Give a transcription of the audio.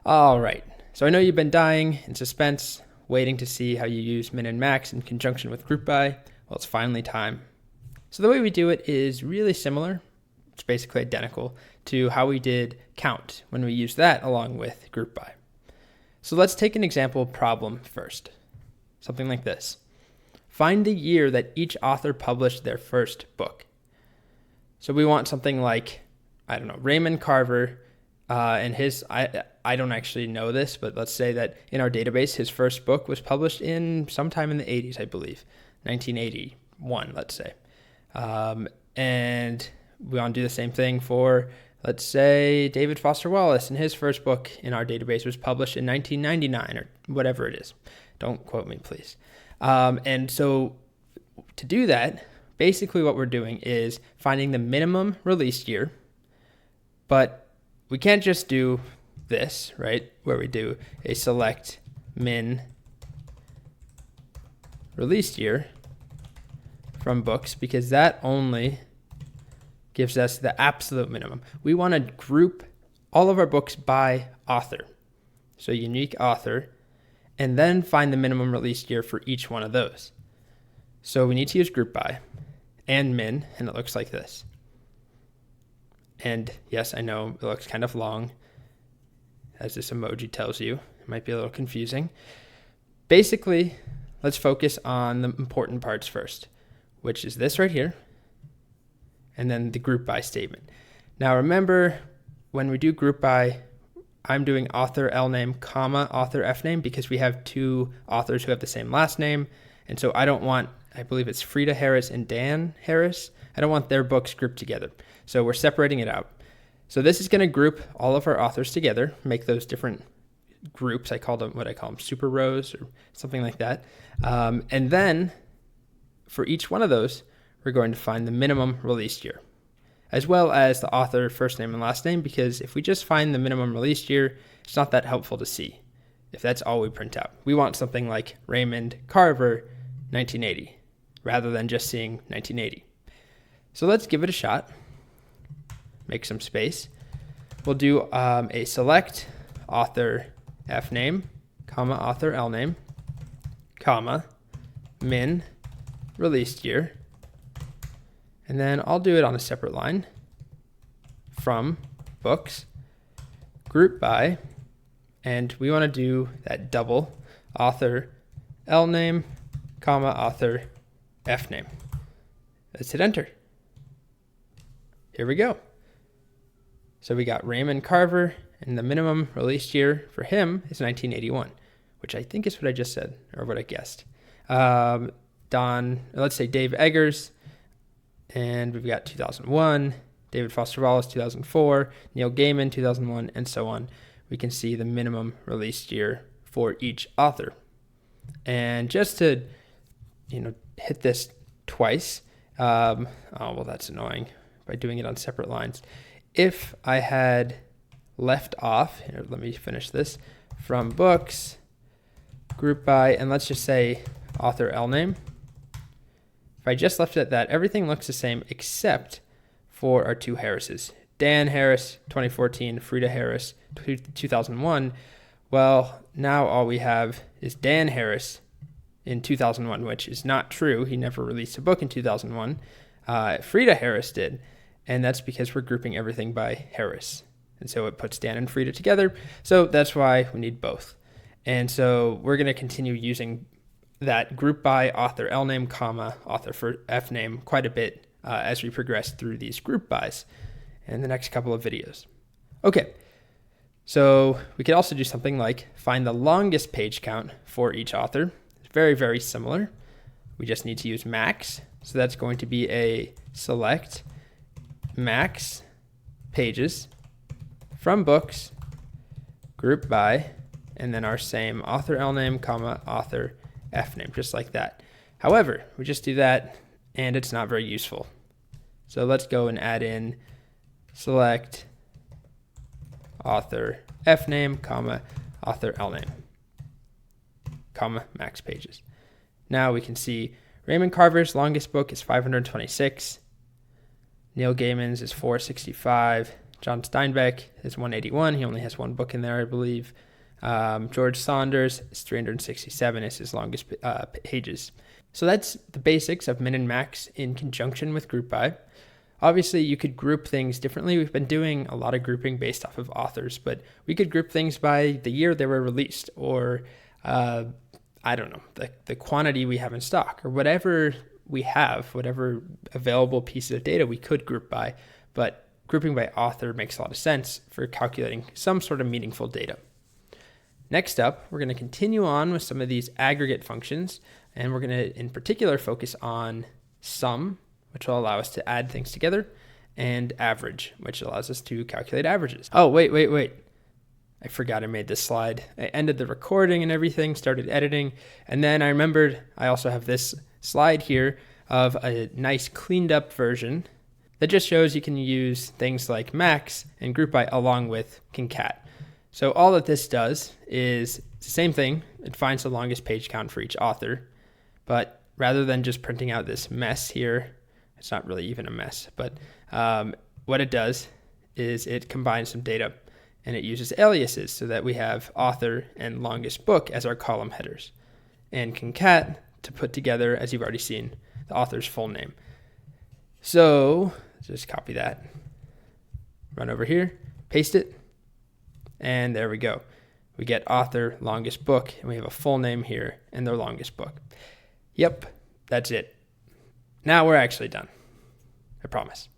All right, so I know you've been dying in suspense, waiting to see how you use min and max in conjunction with group by. Well, it's finally time. So the way we do it is really similar. It's basically identical to how we did count when we used that along with group by. So let's take an example problem first. Something like this. Find the year that each author published their first book. So we want something like, I don't know, Raymond Carver and his, I don't actually know this, but let's say that in our database, his first book was published in sometime in the 80s, I believe, 1981, let's say. And we want to do the same thing for, let's say, David Foster Wallace, and his first book in our database was published in 1999 or whatever it is. Don't quote me, please. And so to do that, basically what we're doing is finding the minimum release year, but we can't just do this, right, where we do a select min release year from books, because that only gives us the absolute minimum. We want to group all of our books by author, so unique author, and then find the minimum release year for each one of those. So we need to use group by and min, and it looks like this. And yes, I know it looks kind of long, as this emoji tells you. It might be a little confusing. Basically, let's focus on the important parts first, which is this right here, and then the group by statement. Now remember, when we do group by, I'm doing author L name, comma, author F name, because we have two authors who have the same last name. And so I don't want, I believe it's Frida Harris and Dan Harris. I don't want their books grouped together. So we're separating it out. So this is going to group all of our authors together, make those different groups. I call them super rows or something like that. And then for each one of those, we're going to find the minimum release year, as well as the author first name and last name, because if we just find the minimum release year, it's not that helpful to see if that's all we print out. We want something like Raymond Carver, 1980, rather than just seeing 1980. So let's give it a shot. Make some space. We'll do a select author F name, comma, author L name, comma, min, released year. And then I'll do it on a separate line from books, group by, and we want to do that double author L name, comma, author F name. Let's hit enter. Here we go. So we got Raymond Carver, and the minimum released year for him is 1981, which I think is what I just said, or what I guessed. Let's say Dave Eggers, and we've got 2001, David Foster Wallace, 2004, Neil Gaiman, 2001, and so on. We can see the minimum released year for each author. And just to, hit this twice, that's annoying by doing it on separate lines. If I had left off, here, let me finish this, from books, group by, and let's just say author L name. If I just left it at that, everything looks the same except for our two Harrises. Dan Harris, 2014, Frida Harris, 2001. Well, now all we have is Dan Harris in 2001, which is not true. He never released a book in 2001. Frida Harris did. And that's because we're grouping everything by Harris. And so it puts Dan and Frida together. So that's why we need both. And so we're going to continue using that group by author L name, comma, author for F name quite a bit as we progress through these group bys in the next couple of videos. Okay, so we could also do something like find the longest page count for each author. It's very, very similar. We just need to use max. So that's going to be a select max pages from books, group by, and then our same author L name, comma, author F name, just like that. However, we just do that and it's not very useful. So let's go and add in select author F name, comma, author L name, comma, max pages. Now we can see Raymond Carver's longest book is 526. Neil Gaiman's is 465. John Steinbeck is 181. He only has one book in there, I believe. George Saunders is 367 is his longest pages. So that's the basics of min and max in conjunction with group by. Obviously, you could group things differently. We've been doing a lot of grouping based off of authors, but we could group things by the year they were released, or I don't know, the quantity we have in stock, or whatever we have, whatever available pieces of data we could group by. But grouping by author makes a lot of sense for calculating some sort of meaningful data. Next up, we're going to continue on with some of these aggregate functions, and we're going to, in particular, focus on sum, which will allow us to add things together, and average, which allows us to calculate averages. Oh, wait. I forgot I made this slide. I ended the recording and everything, started editing, and then I remembered I also have this slide here of a nice cleaned up version that just shows you can use things like max and group by along with concat. So all that this does is it's the same thing. It finds the longest page count for each author, but rather than just printing out this mess here, it's not really even a mess, but what it does is it combines some data and it uses aliases so that we have author and longest book as our column headers, and concat to put together, as you've already seen, the author's full name. So just copy that, run over here, paste it, and there we go. We get author, longest book, and we have a full name here and their longest book. Yep, that's it. Now we're actually done. I promise.